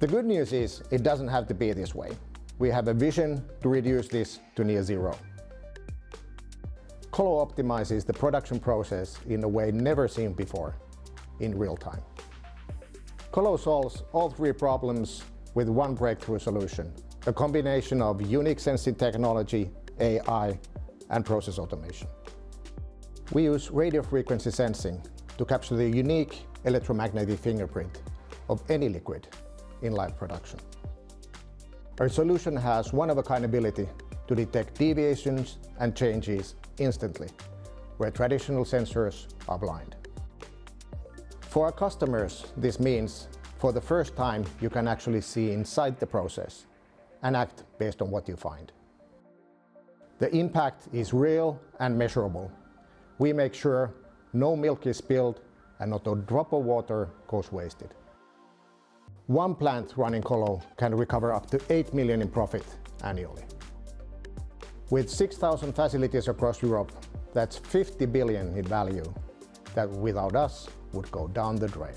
The good news is it doesn't have to be this way. We have a vision to reduce this to near zero. Collo optimizes the production process in a way never seen before, in real time. Collo solves all three problems with one breakthrough solution, a combination of unique sensing technology, AI, and process automation. We use radio frequency sensing to capture the unique electromagnetic fingerprint of any liquid in live production. Our solution has one-of-a-kind ability to detect deviations and changes instantly, where traditional sensors are blind. For our customers, this means for the first time you can actually see inside the process and act based on what you find. The impact is real and measurable. We make sure no milk is spilled and not a drop of water goes wasted. One plant running Collo can recover up to 8 million in profit annually. With 6,000 facilities across Europe, that's 50 billion in value that without us would go down the drain.